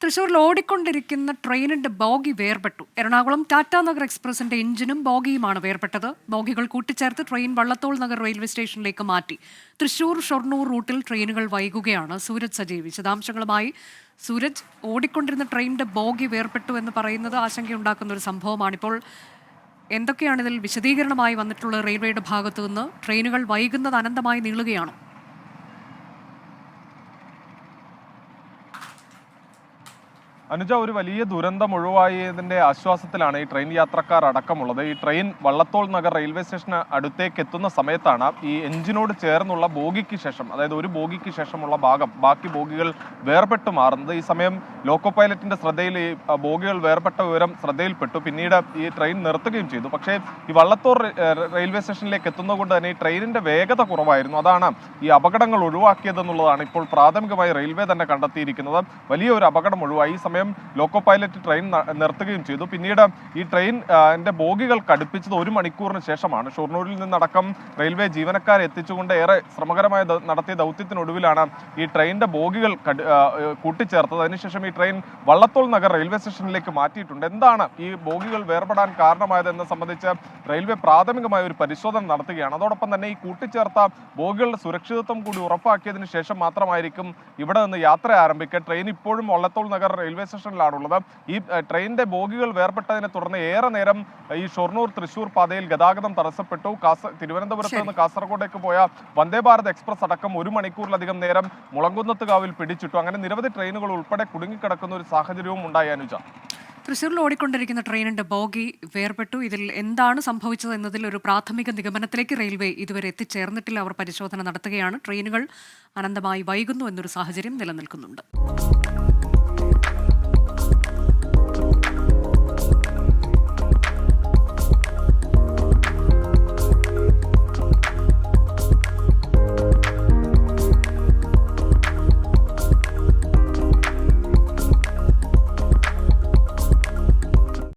തൃശൂരിൽ ഓടിക്കൊണ്ടിരിക്കുന്ന ട്രെയിനിന്റെ ബോഗി വേർപെട്ടു. എറണാകുളം ടാറ്റാനഗർ എക്സ്പ്രസിന്റെ എഞ്ചിനും ബോഗിയുമാണ് വേർപെട്ടത്. ബോഗികൾ കൂട്ടിച്ചേർത്ത് ട്രെയിൻ വള്ളത്തോൾ നഗർ റെയിൽവേ സ്റ്റേഷനിലേക്ക് മാറ്റി. തൃശൂർ ഷൊർണൂർ റൂട്ടിൽ ട്രെയിനുകൾ വൈകുകയാണ്. സൂരജ് സജീവ് വിശദാംശങ്ങളുമായി. സൂരജ്, ഓടിക്കൊണ്ടിരുന്ന ട്രെയിനിന്റെ ബോഗി വേർപെട്ടു എന്ന് പറയുന്നത് ആശങ്കയുണ്ടാക്കുന്ന ഒരു സംഭവമാണിപ്പോൾ. എന്തൊക്കെയാണ് ഇതിൽ വിശദീകരണമായി വന്നിട്ടുള്ള റെയിൽവേയുടെ ഭാഗത്തു നിന്ന്? ട്രെയിനുകൾ വൈകുന്നത് അനന്തമായി നീളുകയാണോ? അനുജ, ഒരു വലിയ ദുരന്തം ഒഴിവായതിന്റെ ആശ്വാസത്തിലാണ് ഈ ട്രെയിൻ യാത്രക്കാർ അടക്കമുള്ളത്. ഈ ട്രെയിൻ വള്ളത്തോൾ നഗർ റെയിൽവേ സ്റ്റേഷന് അടുത്തേക്ക് എത്തുന്ന സമയത്താണ് ഈ എഞ്ചിനോട് ചേർന്നുള്ള ബോഗിക്ക് ശേഷം, അതായത് ഒരു ബോഗിക്ക് ശേഷമുള്ള ബാക്കി ബോഗികൾ വേർപെട്ട് മാറുന്നത്. ഈ സമയം ലോക്കോ പൈലറ്റിന്റെ ശ്രദ്ധയിൽ ഈ ബോഗികൾ വേർപെട്ട വിവരം ശ്രദ്ധയിൽപ്പെട്ടു. പിന്നീട് ഈ ട്രെയിൻ നിർത്തുകയും ചെയ്തു. പക്ഷേ ഈ വള്ളത്തോൾ റെയിൽവേ സ്റ്റേഷനിലേക്ക് എത്തുന്നതുകൊണ്ട് തന്നെ ഈ ട്രെയിനിന്റെ വേഗത കുറവായിരുന്നു. അതാണ് ഈ അപകടങ്ങൾ ഒഴിവാക്കിയതെന്നുള്ളതാണ് ഇപ്പോൾ പ്രാഥമികമായി റെയിൽവേ തന്നെ കണ്ടെത്തിയിരിക്കുന്നത്. വലിയൊരു അപകടം ഒഴിവായി. ഈ സമയം ലോക്കോ പൈലറ്റ് ട്രെയിൻ നിർത്തുകയും ചെയ്തു. പിന്നീട് ഈ ട്രെയിൻ ബോഗികൾ അടുപ്പിച്ചത് 1 മണിക്കൂറിന് ശേഷമാണ്. ഷൊർണൂരിൽ നിന്നടക്കം റെയിൽവേ ജീവനക്കാരെ എത്തിച്ചുകൊണ്ട് ഏറെ ശ്രമകരമായി നടത്തിയ ദൗത്യത്തിനൊടുവിലാണ് ഈ ട്രെയിനിന്റെ ബോഗികൾ കൂട്ടിച്ചേർത്തത്. അതിനുശേഷം ഈ ട്രെയിൻ വള്ളത്തോൾ നഗർ റെയിൽവേ സ്റ്റേഷനിലേക്ക് മാറ്റിയിട്ടുണ്ട്. എന്താണ് ഈ ബോഗികൾ വേർപെടാൻ കാരണമായതെന്ന് സംബന്ധിച്ച് റെയിൽവേ പ്രാഥമികമായ ഒരു പരിശോധന നടത്തുകയാണ്. അതോടൊപ്പം തന്നെ ഈ കൂട്ടിച്ചേർത്ത ബോഗികളുടെ സുരക്ഷിതത്വം കൂടി ഉറപ്പാക്കിയതിനു ശേഷം മാത്രമായിരിക്കും ഇവിടെ നിന്ന് യാത്ര ആരംഭിക്കുക. ട്രെയിൻ ഇപ്പോഴും വള്ളത്തോൾ നഗർ റെയിൽവേ സ്റ്റേഷനിലാണുള്ളത്. ഈ ട്രെയിനിന്റെ ബോഗികൾ വേർപെട്ടതിനെ തുടർന്ന് ഏറെ നേരം ഈ ഷൊർണൂർ തൃശൂർ പാതയിൽ ഗതാഗതം തടസ്സപ്പെട്ടു. തിരുവനന്തപുരത്ത് നിന്ന് കാസർഗോഡേക്ക് പോയ വന്ദേ ഭാരത് എക്സ്പ്രസ് അടക്കം 1 മണിക്കൂറിലധികം നേരം മുളങ്കുന്നത്തുകാവിൽ പിടിച്ചിട്ടു. അങ്ങനെ നിരവധി ട്രെയിനുകൾ ഉൾപ്പെടെ കുടുങ്ങിക്കിടക്കുന്ന ഒരു സാഹചര്യവും ഉണ്ടായി. അനുജ, തൃശൂരിൽ ഓടിക്കൊണ്ടിരിക്കുന്ന ട്രെയിനിന്റെ ബോഗി വേർപെട്ടു. ഇതിൽ എന്താണ് സംഭവിച്ചത് എന്നതിൽ ഒരു പ്രാഥമിക നിഗമനത്തിലേക്ക് റെയിൽവേ ഇതുവരെ എത്തിച്ചേർന്നിട്ടില്ല. അവർ പരിശോധന നടത്തുകയാണ്. ട്രെയിനുകൾ അനന്തമായി വൈകുന്നു എന്നൊരു സാഹചര്യം നിലനിൽക്കുന്നുണ്ട്.